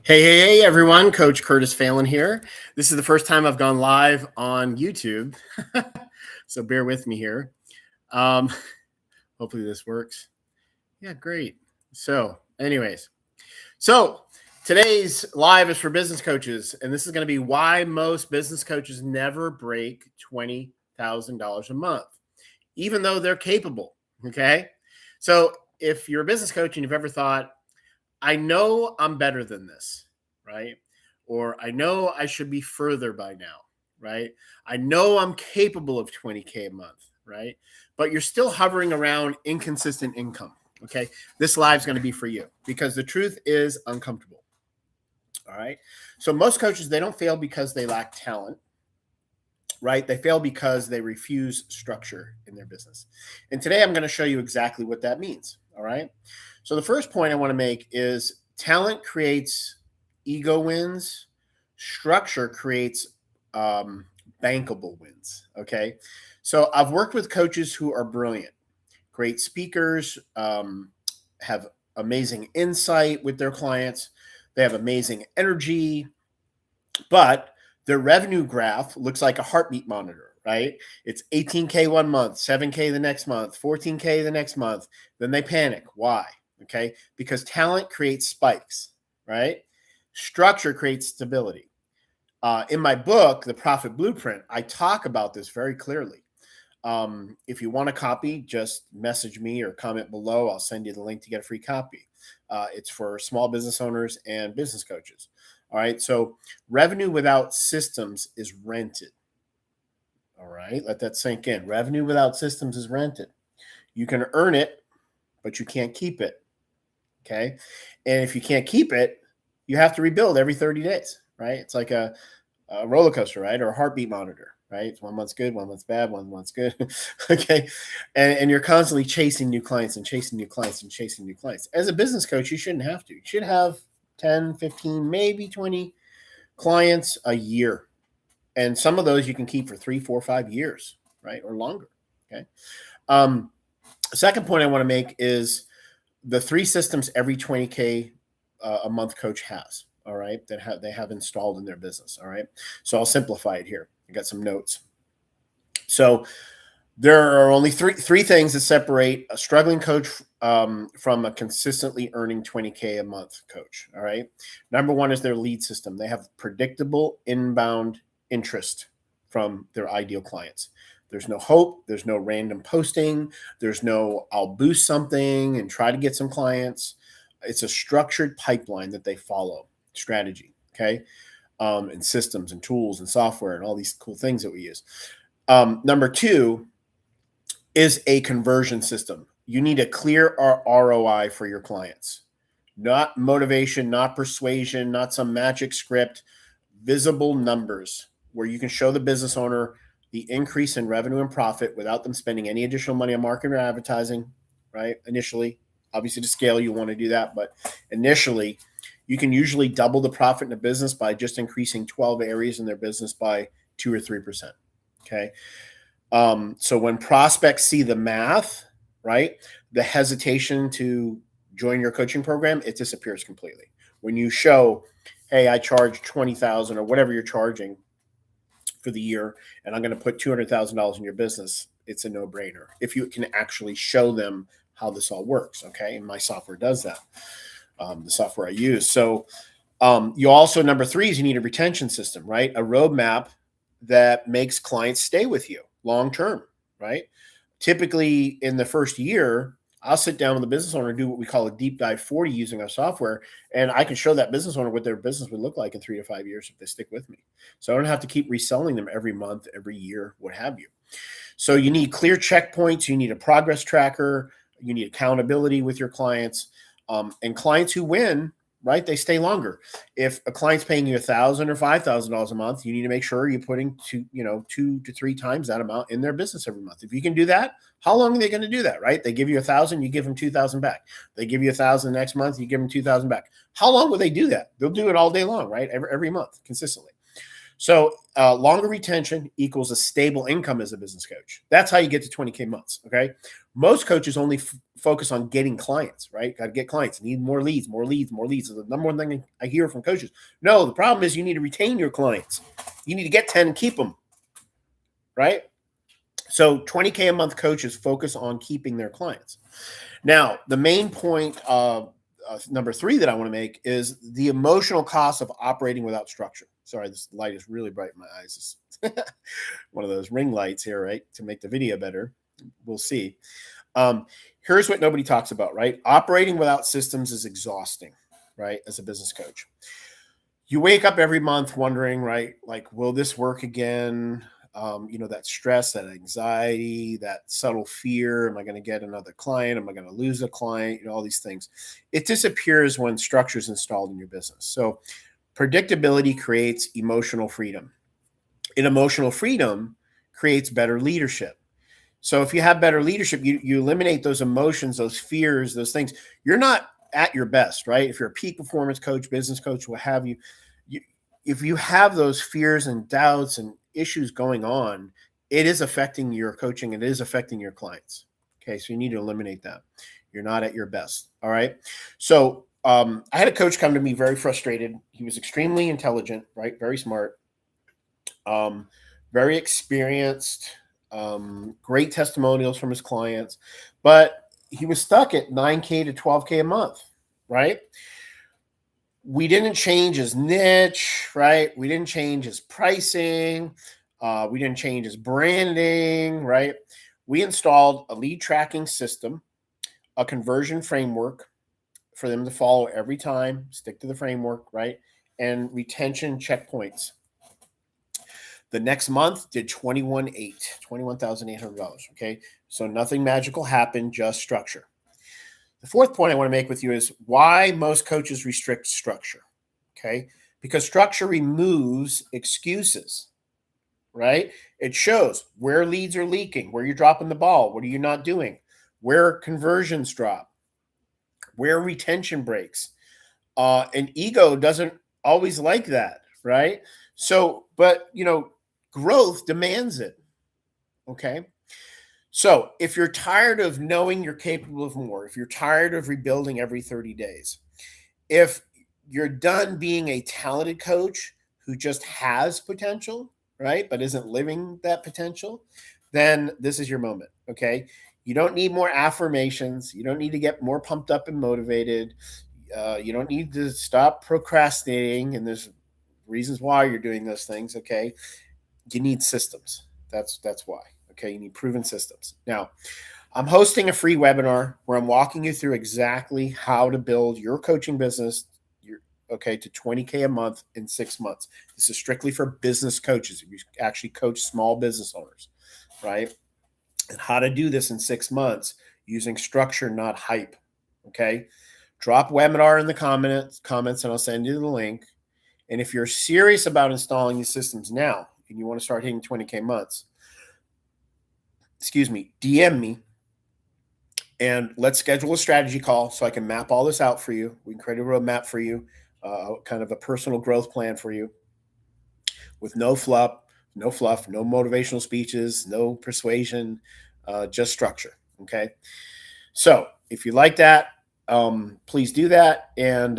Hey, everyone. Coach Curtis Phelan here. This is the first time I've gone live on YouTube, so bear with me here. Um, Hopefully this works. Yeah, great. So today's live is for business coaches, and this is going to be why most business coaches never break $20,000 a month, even though they're capable. Okay. So if you're a business coach and you've ever thought, I know I'm better than this, right? Or I know I should be further by now, right? I know I'm capable of 20K a month, right? But you're still hovering around inconsistent income, okay? This live's going to be for you because the truth is uncomfortable, all right? So most coaches, they don't fail because they lack talent, right? They fail because they refuse structure in their business. And today I'm going to show you exactly what that means, all right? So the first point I want to make is talent creates ego wins, structure creates bankable wins. Okay. So I've worked with coaches who are brilliant, great speakers, have amazing insight with their clients, they have amazing energy, but their revenue graph looks like a heartbeat monitor, right? It's 18K one month, 7K the next month, 14K the next month. Then they panic. Why? Okay. Because talent creates spikes, right? Structure creates stability. In my book, The Profit Blueprint, I talk about this very clearly. If you want a copy, just message me or comment below. I'll send you the link to get a free copy. It's for small business owners and business coaches. All right. So revenue without systems is rented. All right. Let that sink in. Revenue without systems is rented. You can earn it, but you can't keep it. Okay. And if you can't keep it, you have to rebuild every 30 days, right? It's like a roller coaster, right? Or a heartbeat monitor, right? It's 1 month's good, 1 month's bad, 1 month's good. Okay. And you're constantly chasing new clients and chasing new clients and chasing new clients. As a business coach, you shouldn't have to. You should have 10, 15, maybe 20 clients a year. And some of those you can keep for 3, 4, 5 years, right? Or longer. Okay. Second point I want to make is the 3 systems every 20K a month coach has, all right, that they have installed in their business. All right. So I'll simplify it here. I got some notes. So there are only three things that separate a struggling coach from a consistently earning 20K a month coach. All right. Number one is their lead system. They have predictable inbound interest from their ideal clients. There's no hope. There's no random posting. There's no, I'll boost something and try to get some clients. It's a structured pipeline that they follow, strategy. Okay. And systems and tools and software and all these cool things that we use. Number two is a conversion system. You need a clear ROI for your clients, not motivation, not persuasion, not some magic script, visible numbers where you can show the business owner the increase in revenue and profit without them spending any additional money on marketing or advertising, right? Initially, obviously to scale, you want to do that, but initially you can usually double the profit in a business by just increasing 12 areas in their business by 2 or 3%. Okay. So when prospects see the math, right, the hesitation to join your coaching program, it disappears completely. When you show, hey, I charge 20,000 or whatever you're charging for the year, and I'm going to put $200,000 in your business, it's a no-brainer. If you can actually show them how this all works, okay? And my software does that, the software I use. So you also, number three is you need a retention system, right? A roadmap that makes clients stay with you long-term, right? Typically in the first year, I'll sit down with the business owner and do what we call a deep dive 40 using our software. And I can show that business owner what their business would look like in 3 to 5 years if they stick with me. So I don't have to keep reselling them every month, every year, what have you. So you need clear checkpoints. You need a progress tracker. You need accountability with your clients. And clients who win, right, they stay longer. If a client's paying you $1,000 or $5,000 a month, you need to make sure you're putting 2 to 3 times that amount in their business every month. If you can do that, how long are they going to do that, right? They give you 1,000, you give them 2,000 back. They give you 1,000 next month, you give them 2,000 back. How long will they do that? They'll do it all day long, right? Every month, consistently. So longer retention equals a stable income as a business coach. That's how you get to 20K months. Okay. Most coaches only focus on getting clients, right? Got to get clients, need more leads, more leads, more leads. So the number one thing I hear from coaches, no, the problem is you need to retain your clients. You need to get 10 and keep them, right? So 20K a month coaches focus on keeping their clients. Now, the main point number 3 that I want to make is the emotional cost of operating without structure. Sorry, this light is really bright in my eyes. It's one of those ring lights here, right? To make the video better. We'll see. Here's what nobody talks about, right? Operating without systems is exhausting, right? As a business coach. You wake up every month wondering, right? Like, will this work again? That stress, that anxiety, that subtle fear. Am I going to get another client? Am I going to lose a client? All these things. It disappears when structure is installed in your business. So predictability creates emotional freedom. And emotional freedom creates better leadership. So if you have better leadership, you eliminate those emotions, those fears, those things. You're not at your best, right? If you're a peak performance coach, business coach, what have you, if you have those fears and doubts and issues going on, it is affecting your coaching. It is affecting your clients. Okay. So you need to eliminate that. You're not at your best. All right. So I had a coach come to me very frustrated. He was extremely intelligent, right? Very smart, very experienced, great testimonials from his clients, but he was stuck at 9K to 12K a month, right? We didn't change his niche, right? We didn't change his pricing. We didn't change his branding, right? We installed a lead tracking system, a conversion framework for them to follow every time, stick to the framework, right? And retention checkpoints. The next month did $21,800. Okay. So nothing magical happened, just structure. The fourth point I want to make with you is why most coaches restrict structure. Okay. Because structure removes excuses, right? It shows where leads are leaking, where you're dropping the ball, what are you not doing, where conversions drop, where retention breaks. And ego doesn't always like that, right? So, but growth demands it. Okay. So if you're tired of knowing you're capable of more, if you're tired of rebuilding every 30 days, if you're done being a talented coach who just has potential, right, but isn't living that potential, then this is your moment. Okay. You don't need more affirmations. You don't need to get more pumped up and motivated. You don't need to stop procrastinating. And there's reasons why you're doing those things. Okay. You need systems. That's why. Okay. You need proven systems. Now, I'm hosting a free webinar where I'm walking you through exactly how to build your coaching business to 20K a month in 6 months. This is strictly for business coaches. If you actually coach small business owners, right? And how to do this in 6 months using structure, not hype. Okay. Drop webinar in the comments, and I'll send you the link. And if you're serious about installing these systems now and you want to start hitting 20K months, DM me and let's schedule a strategy call so I can map all this out for you. We can create a roadmap for you, kind of a personal growth plan for you with no fluff, no motivational speeches, no persuasion, just structure. Okay. So if you like that, please do that. And,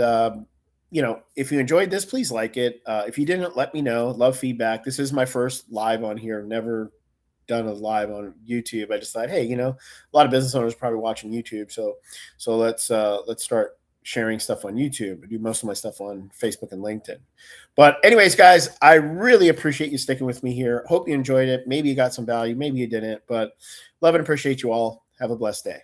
if you enjoyed this, please like it. If you didn't, let me know. Love feedback. This is my first live on here. Never done a live on YouTube. I just thought, hey, a lot of business owners are probably watching YouTube. So let's start sharing stuff on YouTube. I do most of my stuff on Facebook and LinkedIn. But anyways, guys, I really appreciate you sticking with me here. Hope you enjoyed it. Maybe you got some value. Maybe you didn't, but love and appreciate you all. Have a blessed day.